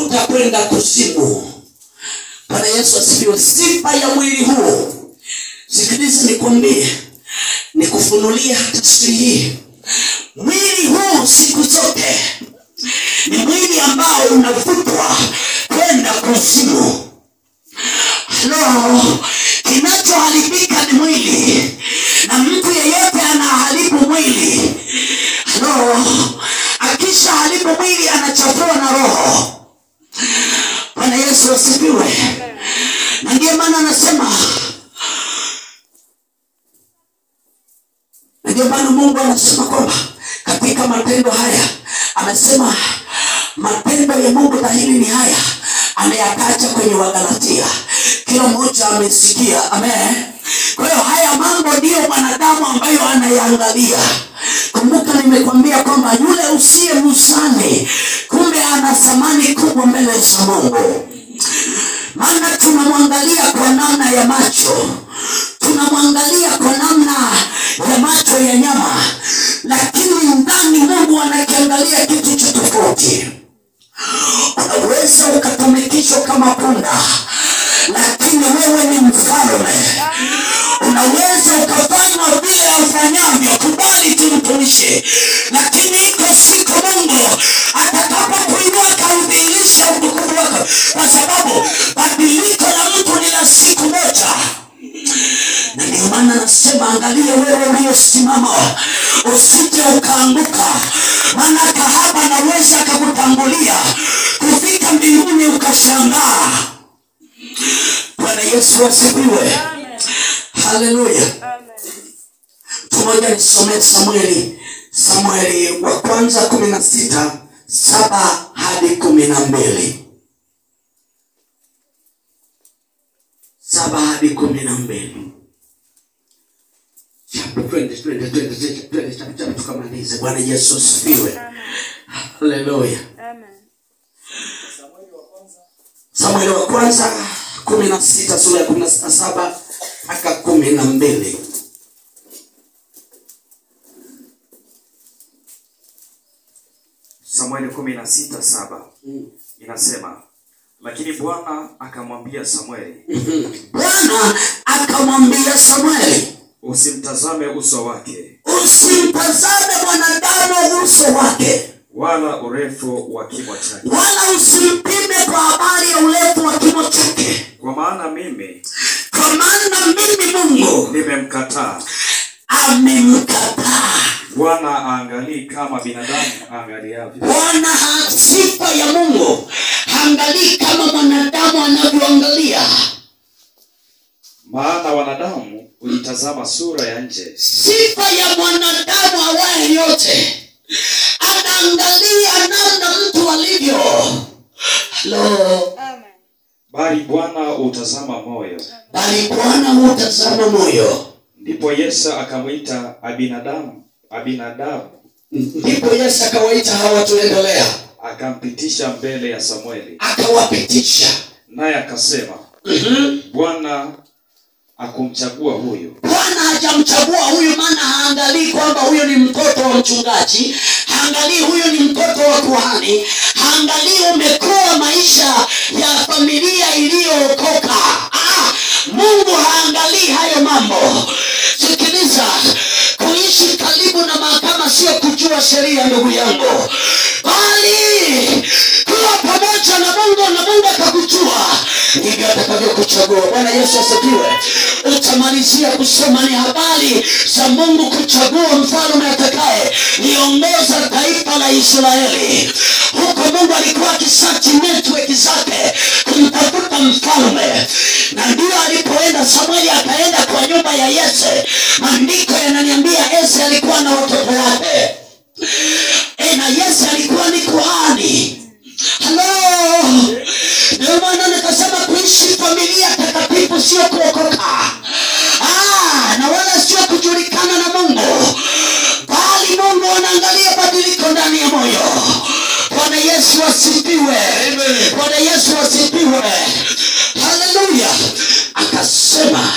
utakwenda kuzimu. Bwana Yesu asifiwe. Sifa ya mwili huu, sikiliza nikwambie, nikufunulie tafsiri hii. Mwili huu siku zote ni mwili ambao unavutwa kwenda kuzimu. Hello, kinachoharibika ni mwili, na mtu yeyote anaharibu mwili. Hello, akisha haribu mwili anachafua na roho. Bwana Yesu asifiwe. Na ndiyo maana anasema, ndiyo maana Mungu anasema kwamba katika matendo haya, amesema matendo ya Mungu dhahiri ni haya, ameyataja kwenye Wagalatia. Kila mmoja amesikia. Amen. Kwa hiyo haya mambo ndiyo mwanadamu ambayo anayaangalia. Kumbuka nimekwambia kwamba yule usiye msani, kumbe ana thamani kubwa mbele za Mungu. Maana tunamwangalia kwa namna ya macho, tunamwangalia kwa namna ya macho ya nyama, lakini ndani Mungu anakiangalia kitu cha tofauti. Unaweza ukatumikishwa kama punda, lakini wewe ni mfalme. Unaweza ukafanywa vile afanyavyo, kubali tumtumishi, lakini iko siku Mungu atakapokuinua kaudhihirisha utukufu wako, kwa sababu badiliko la mtu ni la siku moja. Na ndio maana nasema, angalia wewe uliosimama, usije ukaanguka. Maana kahaba anaweza akakutangulia kufika mbinguni ukashangaa. Bwana Yesu asifiwe. Haleluya. Tumoja nisome Samueli wa kwanza 16:7 hadi 12. 7 hadi 12. Twende tukamalize. Bwana Yesu asifiwe. Haleluya. Samueli wa kwanza 16 sura ya 17 mpaka 12. Samueli 16:7 inasema, lakini Bwana akamwambia Samueli, Bwana akamwambia Samueli, usimtazame uso wake, usimtazame mwanadamu uso wake, wala urefu wa kimo chake, wala usimpime kwa habari ya urefu wa kimo chake, kwa maana mimi Mungu nimemkataa. Amemkataa. Bwana aangalii kama binadamu angaliavyo. Bwana, sifa ya Mungu, haangalii kama mwanadamu anavyoangalia. Maana wanadamu hulitazama sura ya nje. Sifa ya mwanadamu awaye yote, anaangalia namna mtu alivyo. Hello. Amen. Bali Bwana hutazama moyo. Ndipo Yesu akamwita Abinadabu. Ndipo Yesu akawaita hawa, tuendelea. Akampitisha mbele ya Samueli. Akawapitisha. Naye akasema, Bwana akumchagua huyu. Bwana hajamchagua huyu, maana haangalii kwamba huyo ni mtoto wa mchungaji, haangalii huyo ni mtoto wa kuhani, haangalii umekuwa maisha ya familia iliyookoka. Mungu haangalii hayo mambo. Sikiliza, kuishi karibu na mahakama sio kujua sheria, ndugu yangu, bali kuwa pamoja na Mungu, na Mungu akakujua, ndivyo atakavyokuchagua. Bwana Yesu asifiwe. Utamalizia kusoma ni habari za Mungu kuchagua mfalme atakaye liongoza taifa la Israeli. Huko Mungu alikuwa akisearch network zake kumtafuta mfalme, na ndio alipoenda Samueli akaenda kwa nyumba ya Yese. Maandiko yananiambia Yese alikuwa na watoto wake, na Yese alikuwa ni kuhani. Hello. Ndio maana nikasema kuishi familia takatifu sio kuokoka, na wala sio kujulikana na Mungu, bali Mungu anaangalia badiliko ndani ya moyo. Bwana Yesu asifiwe. Bwana Yesu asifiwe. Haleluya. Akasema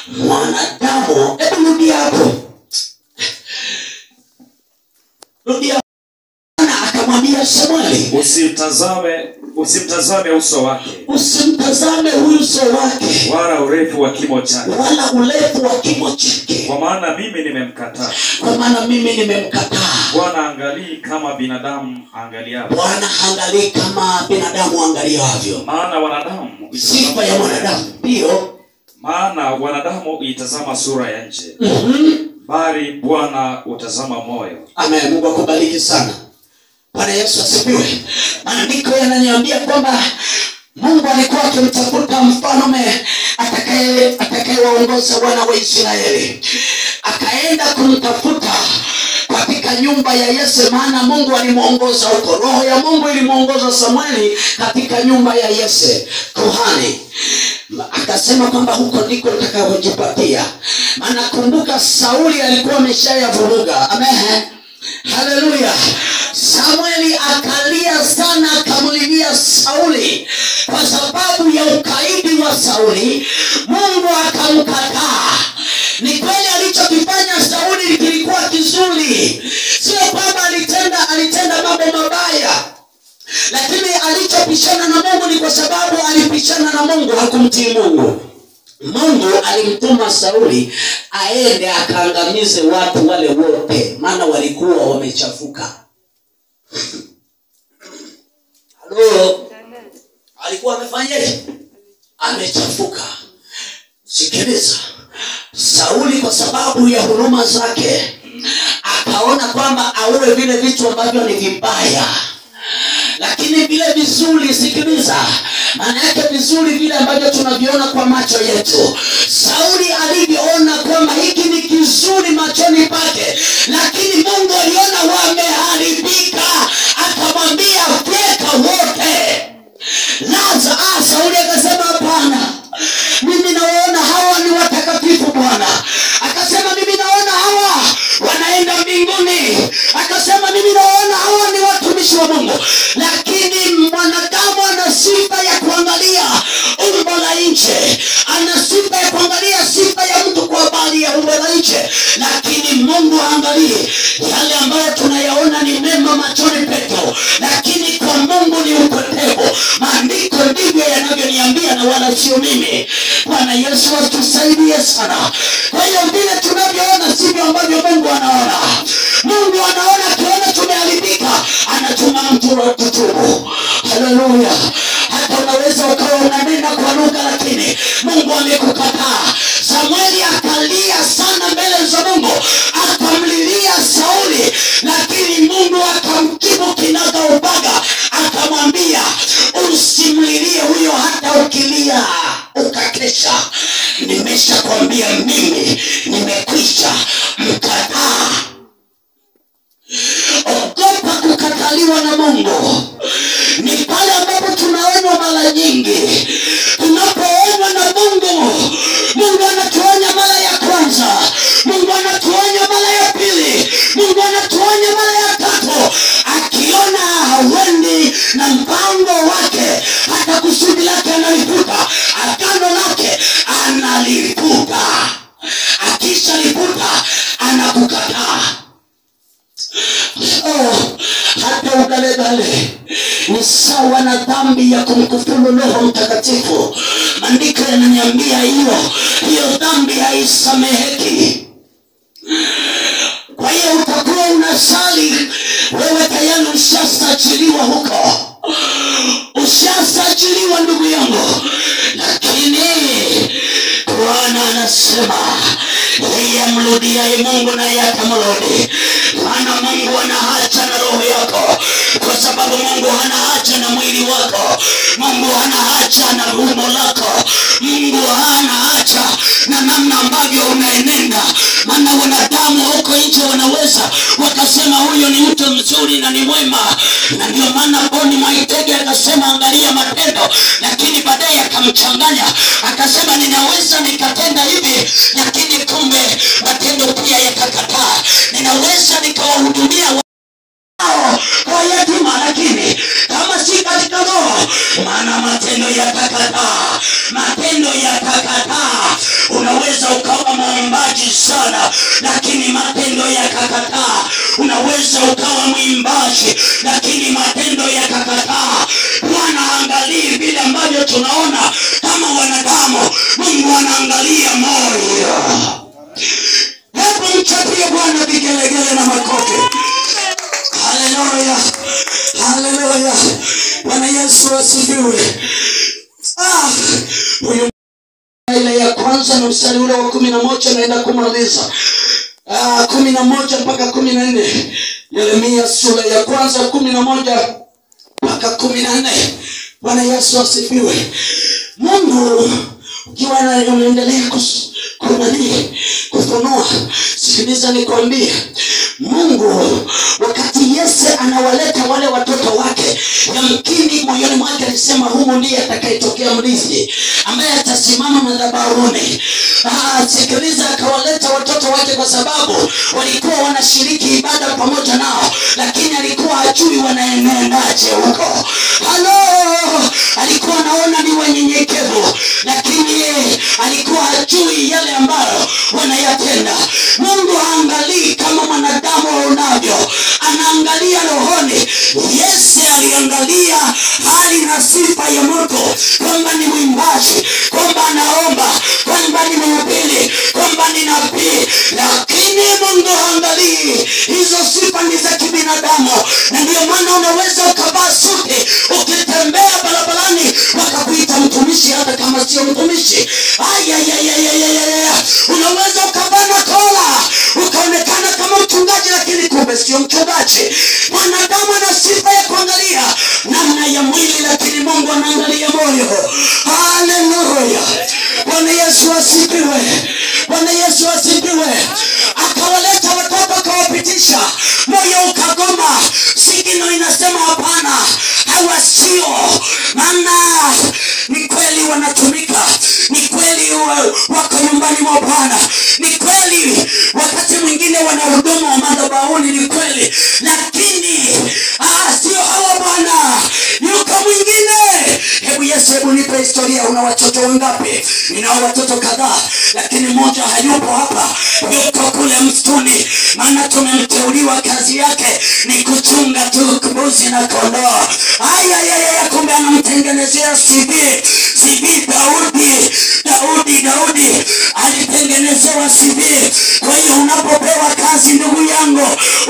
mwanadamu, hebu rudia hapo. Rudia. Akamwambia Samueli, usimtazame uso wake. Usimtazame uso wake. Wala urefu wa kimo chake. Kwa maana mimi nimemkataa. Bwana angalii kama binadamu angaliavyo. Maana wanadamu, sifa ya wanadamu ndio. Maana wanadamu uitazama sura ya nje. Bali Bwana utazama moyo. Amen. Mungu akubariki sana. Bwana Yesu asifiwe. Maandiko yananiambia kwamba Mungu alikuwa akimtafuta mfalme atakayewaongoza wana wa Israeli. Akaenda kumtafuta katika nyumba ya Yese, maana Mungu alimuongoza huko. Roho ya Mungu ilimuongoza Samueli katika nyumba ya Yese kuhani. Akasema kwamba huko ndiko nitakayojipatia. Maana kumbuka Sauli alikuwa ameshayavuruga. Amen. Haleluya. Samueli akalia sana, akamlilia Sauli kwa sababu ya ukaidi wa Sauli. Mungu akamkataa. Ni kweli alichokifanya Sauli kilikuwa kizuri, sio kwamba alitenda mambo mabaya, lakini alichopishana na Mungu ni kwa sababu alipishana na Mungu, hakumtii Mungu. Mungu alimtuma Sauli aende akaangamize watu wale wote, maana walikuwa wamechafuka. Halo. Alikuwa amefanyaje? Amechafuka. Sikiliza. Sauli kwa sababu ya huruma zake akaona kwamba aue vile vitu ambavyo ni vibaya, lakini vile vizuri, sikiliza, maana yake vizuri vile ambavyo tunaviona kwa macho yetu. Sauli alivyoona kwamba hiki ni kizuri machoni pake, lakini Mungu aliona wameharibika, akamwambia fyeka wote. Sauli akasema hapana, mimi naona hawa ni watakatifu Bwana. Akasema mimi naona hawa wanaenda mbinguni. Akasema mimi naona hawa ni watumishi wa Mungu. Lakini mwanadamu ana sifa ya kuangalia umbo la nje, ana sifa ya kuangalia sifa ya mtu kwa habari ya umbo la nje, lakini Mungu haangalii yale ambayo tunayaona ni mema machoni petu, lakini kwa Mungu ni upotevu. Maandiko ndivyo yanavyoniambia na wala sio mimi. Bwana Yesu atusaidie sana. Kwa hiyo vile tunavyoona sivyo ambavyo Mungu anaona. Mungu anaona kiona tumeharibika, anatuma mtu wa kutubu. Haleluya. Hata unaweza ukawa unanena kwa lugha, lakini Mungu amekukataa. Samueli akalia sana mbele za Mungu, akamlilia Sauli, lakini Mungu akamjibu kinaga ubaga, akamwambia usimlilie huyo hata ukilia ukakesha. Nimeshakwambia mimi nimekwisha mkataa. Ogopa kukataliwa na Mungu. Ni pale ambapo tunaonywa mara nyingi. Tunapoonywa na Mungu, Mungu anatuonya mara ya kwanza, Mungu anatuonya mara ya pili, Mungu anatuonya mara ya tatu. Akiona hawendi na mpango wake, hata kusudi lake analipuka, agano lake analipuka. Akishalipuka anakukataa. Hata ugalegale ni sawa na dhambi ya kumkufuru Roho Mtakatifu. Maandiko yananiambia hiyo dhambi haisameheki. Kwa hiyo utakuwa unasali, wewe tayari ushasajiliwa huko, ushasajiliwa ndugu yangu, lakini Bwana anasema yeye amrudiaye Mungu naye atamrudi. Maana Mungu hana haja na roho yako, kwa sababu Mungu hana haja na mwili wako, Mungu hana haja na umbo lako, Mungu hana haja na namna ambavyo unaenenda. Maana wanadamu huko nje wanaweza wakasema huyo ni mtu mzuri na ni mwema, na ndio maana Boni Mwaitege akasema angalia matendo, lakini baadaye akamchanganya akasema ninaweza nikatenda hivi, lakini kumbe matendo pia yakakataa. Ninaweza nikawahudumia kwa yatima, lakini kama si katika roho, maana matendo yakakataa. Matendo yakakataa. Unaweza ukawa mwombaji sana, lakini matendo yakakataa. Unaweza ukawa mwimbaji, lakini matendo yakakataa. tunaona kama wanadamu. Mungu anaangalia moyo. Hebu mchapie Bwana vigelegele na makofi. Haleluya. Haleluya. Bwana Yesu asifiwe. Huyu ile ya kwanza na mstari ule wa 11 naenda kumaliza. 11 mpaka 14. Yeremia sura ya kwanza 11 mpaka 14. Bwana Yesu asifiwe. Mungu ukiwa unaendelea kufunua, sikiliza nikwambie. Mungu wakati Yesu anawaleta wale watoto wake, yamkini moyoni mwake alisema huyu ndiye atakayetokea mrithi ambaye atasimama madhabahuni. Sikiliza, akawaleta watoto wake kwa sababu walikuwa wanashiriki ibada pamoja nao, lakini alikuwa hajui wanaendaje huko. Alikuwa anaona ni wanyenyekevu, lakini alikuwa hajui yale ambayo wanayatenda. Mungu haangalii kama mwanadamu unavyo, anaangalia rohoni. Yesu aliangalia hali na sifa ya mtu, kwamba ni mwimbaji, kwamba anaomba, kwamba ni mhubiri, kwamba ni nabii. Lakini Mungu haangalii hizo sifa, ni za kibinadamu. Na ndio maana unaweza ukavaa suti ukitembea barabarani wakakuita mtumishi hata kama sio mtumishi. Unaweza ukavaa na kola ukaonekana kama mchungaji, lakini kumbe sio mchungaji. Mwanadamu ana sifa ya kuangalia namna ya mwili, lakini Mungu anaangalia moyo. Haleluya. Bwana Yesu asifiwe. Bwana Yesu asifiwe. Akawaleta watoto akawapitisha, moyo ukagoma. Sigino inasema hapana, hawa sio. Maana ni kweli wanatumika, ni kweli wako nyumbani mwa Bwana, ni kweli wakati mwingine wanahudumu madhabahuni, ni kweli, lakini sio hawa Bwana, yuko mwingine. Hebu Yesu, hebu nipe historia. Una watoto wangapi? Ninao watoto kadhaa, lakini mmoja hayupo hapa, yuko kule msituni. Maana tumemteuliwa, kazi yake ni kuchunga tu mbuzi na kondoo. Kumbe anamtengenezea CV. Daudi alitengenezewa CV. Kwa hiyo unapopewa kazi, ndugu yangu,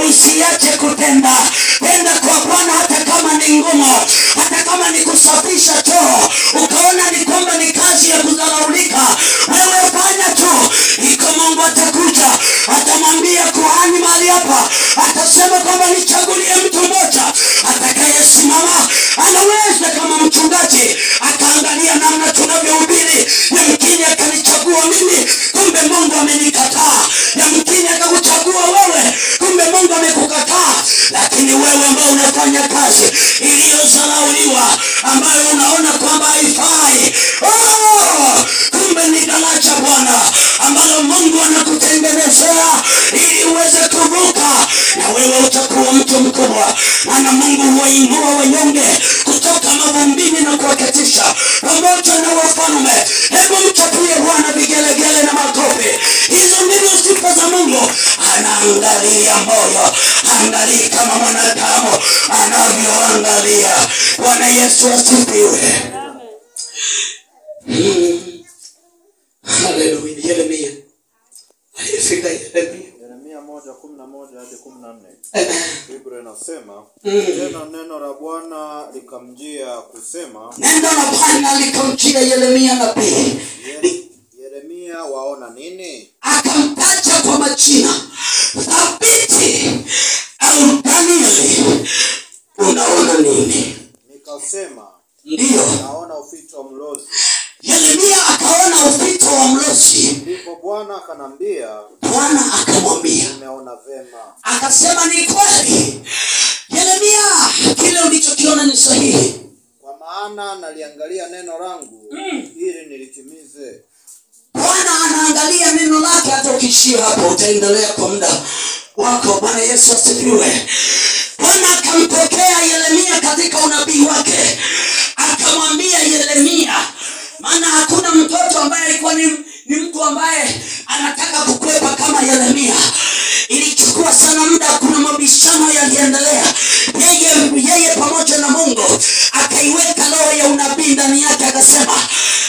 usiache kutenda. Tenda kwa Bwana hata kama ni ngumu, hata kama ni kusafisha choo ukaona ni kwamba ni kazi ya kudharaulika, wewe fanya tu. Iko Mungu atakuja, atamwambia kuhani mahali hapa, atasema kwamba nichagulie mtu mmoja atakayesimama. Anaweza kama mchungaji akaangalia namna tunavyohubiri, yamkini akanichagua mimi, kumbe Mungu amenikataa. Yamkini akakuchagua wewe, kumbe Mungu amekukataa. Lakini wewe ambao unafanya kazi iliyozalauliwa, ambayo unaona kwamba haifai, kumbe ni daraja Bwana ambalo Mungu anakutengenezea ili uweze kuvuka, na wewe utakuwa mtu mkubwa. Maana Mungu huwainua wanyonge kutoka mavumbini na kuwaketisha pamoja na wafalme. Hebu mchapie Bwana vigelegele na makofi. Hizo ndizo sifa za Mungu. Anaangalia moyo, haangalii kama mwanadamu anavyoangalia. Bwana Yesu asifiwe. Haleluya. Yeremia. Yeremia 1:11 hadi 14. Biblia inasema, tena neno la Bwana likamjia kusema. Neno la Bwana likamjia Yeremia nabii. Yeremia, waona nini? Akamtaja kwa majina. Thabiti au Danieli, unaona nini? Nikasema, ndiyo, naona ufito wa mlozi. Yeremia akaona ufito wa mlozi. Ndipo Bwana akanambia. Bwana akamwambia, nimeona vema. Akasema ni kweli, Yeremia, kile ulichokiona ni sahihi. Kwa maana naliangalia neno langu ili nilitimize. Bwana anaangalia neno lake. Hata ukishia hapo utaendelea kwa muda wako. Bwana Yesu asifiwe. Bwana akampokea Yeremia katika unabii wake, akamwambia Yeremia, maana hakuna mtoto ambaye alikuwa ni mtu ambaye anataka kukwepa kama Yeremia. Ilichukua sana muda, kuna mabishano yaliendelea. Yeye pamoja na Mungu akaiweka roho ya unabii ndani yake, akasema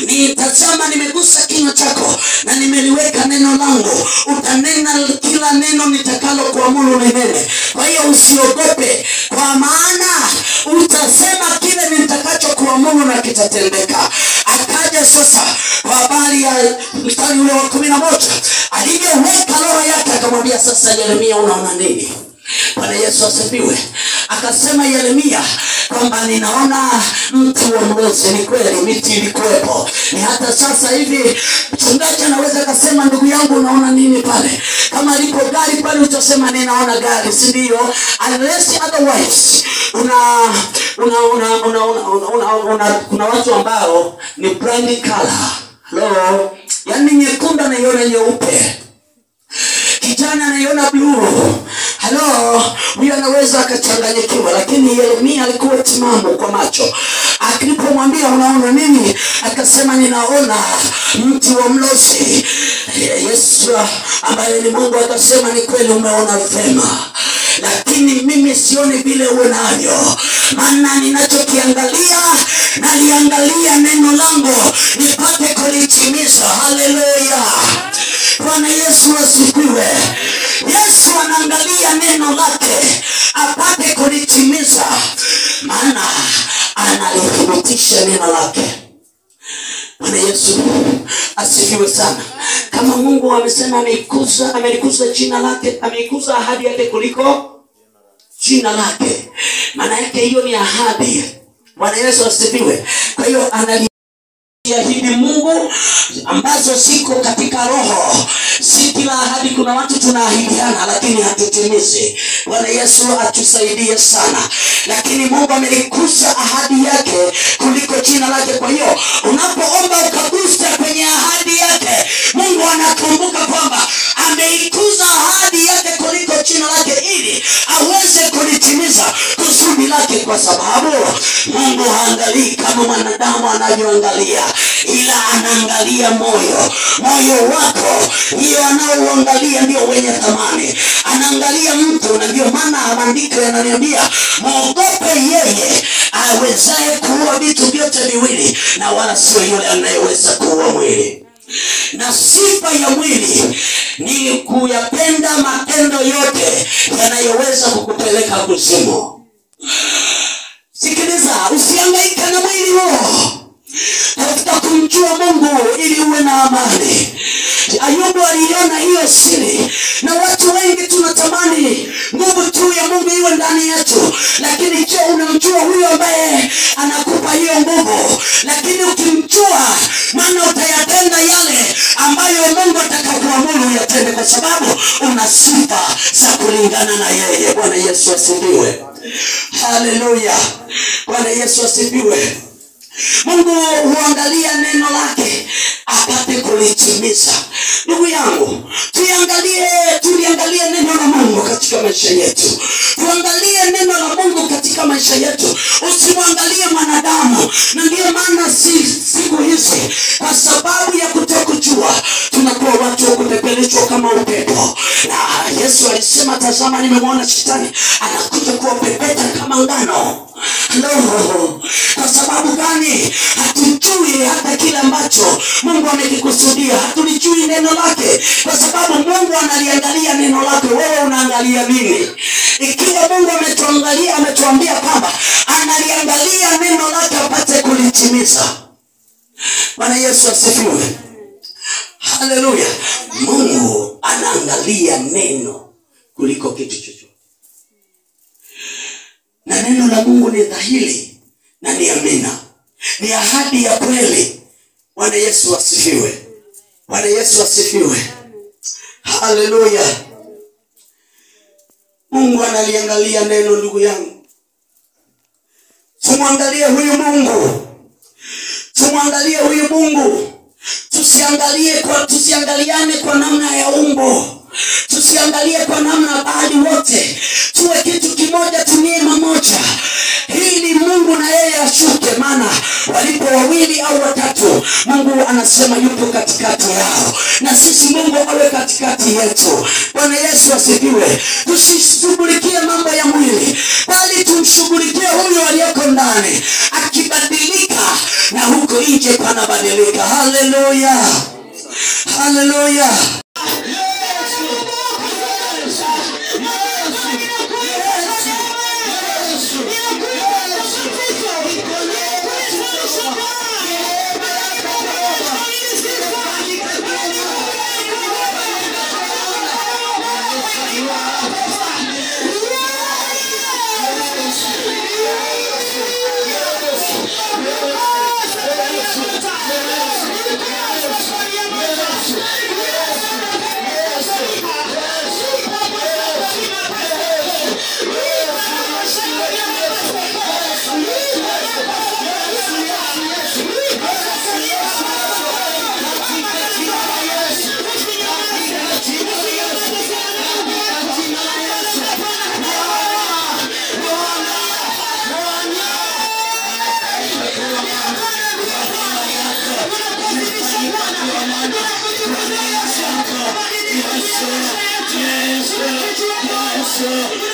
Nitazama nimegusa kinywa chako na nimeliweka neno langu. Utanena kila neno nitakalo kuamuru unene. Kwa hiyo usiogope, kwa maana utasema kile nitakacho kuamuru na kitatendeka. Akaja sasa kwa habari ya mstari ule wa 11. Aliyeweka roho yake akamwambia, sasa Yeremia unaona nini? Bwana Yesu asifiwe. Akasema Yeremia kwamba ninaona mti wa mlozi. Ni kweli miti ilikuwepo. Ni hata sasa hivi mchungaji anaweza kusema, ndugu yangu unaona nini pale? Kama lipo gari pale utasema ninaona gari, si ndio? Unless otherwise kuna watu ambao ni brand color. Hello. Yaani nyekundu anaiona nyeupe, kijana anaiona blue. Hello, huyo anaweza akachanganyikiwa, lakini Yeremia alikuwa timamu kwa macho. Alipomwambia unaona nini? Akasema ninaona mti wa mlozi. Yesu ambaye ni Mungu akasema ni kweli umeona vema, lakini mimi sioni vile uonavyo, maana ninachokiangalia naliangalia neno langu nipate kulitimiza. Haleluya. Bwana Yesu asifiwe. Yesu anaangalia neno lake apate kulitimiza, maana analithibitisha neno lake. Bwana Yesu asifiwe sana. Kama Mungu amesema amelikuza jina lake, ameikuza ahadi yake kuliko jina lake, maana yake hiyo ni ahadi. Bwana Yesu asifiwe. Kwa hiyo ahidi Mungu ambazo siko katika roho. Si kila ahadi, kuna watu tunaahidiana lakini hatutimizi. Bwana Yesu atusaidie sana. Lakini Mungu amelikuza ahadi yake kuliko jina lake. Kwa hiyo unapoomba ukagusa kwenye ahadi yake, Mungu anakumbuka kwamba ameikuza ahadi yake kuliko jina lake ili aweze kulitimiza kusudi lake, kwa sababu Mungu haangalii kama mwanadamu anavyoangalia, ila anaangalia moyo wako. Hiyo anaoangalia ndio wenye thamani. Anaangalia mtu, na ndio maana maandiko yananiambia muogope yeye awezaye kuua vitu vyote viwili, na wala sio yule anayeweza kuua mwili. Na sifa ya mwili ni kuyapenda matendo yote yanayoweza kukupeleka kuzimu. Sikiliza, usihangaike na mwili huo. Tafuta kumjua Mungu ili uwe na amani. Ayubu aliona hiyo siri, na watu wengi tunatamani nguvu tu ya Mungu iwe ndani yetu. Lakini je, unamjua huyo ambaye anakupa hiyo nguvu? Lakini ukimjua, maana utayatenda yale ambayo Mungu atakapoamuru yatende, kwa sababu una sifa za kulingana na yeye. Bwana Yesu asifiwe. Haleluya. Bwana Yesu asifiwe. Mungu huangalia neno lake apate kulitimiza. Ndugu yangu, tuliangalie neno la Mungu katika maisha yetu. Tuangalie neno la Mungu katika maisha yetu. Usimwangalie mwanadamu. Na ndio maana siku hizi, kwa sababu ya kutokujua, tunakuwa watu wa kupepeleshwa kama upepo. Na Yesu alisema, tazama nimemwona shetani anakuja kuwapepeta kama ngano. Hello. Kwa sababu gani? Hatujui hata kile ambacho Mungu amekikusudia. Hatulijui neno lake, kwa sababu Mungu analiangalia neno lake. Wewe unaangalia nini? Ikiwa Mungu ametuambia kwamba analiangalia neno lake apate kulitimiza. Bwana Yesu asifiwe. Haleluya. Mungu anaangalia neno kuliko kitu chochote. Na neno la Mungu ni dhahiri na ni amina. Ni ahadi ya kweli. Bwana Yesu asifiwe. Bwana Yesu asifiwe. Haleluya. Mungu analiangalia neno, ndugu yangu. Tumwangalie huyu Mungu. Tumwangalie huyu Mungu. Tusiangaliane kwa namna ya umbo. Tusiangalie kwa namna, bali wote tuwe kitu kimoja, tuneema moja. Hili Mungu na yeye ashuke, maana walipo wawili au watatu, Mungu anasema yupo katikati yao. Na sisi Mungu awe katikati yetu. Bwana Yesu asifiwe. Tusishughulikie mambo ya mwili, bali tumshughulikie huyo aliyeko ndani. Akibadilika, na huko nje panabadilika. Haleluya, haleluya. Yes,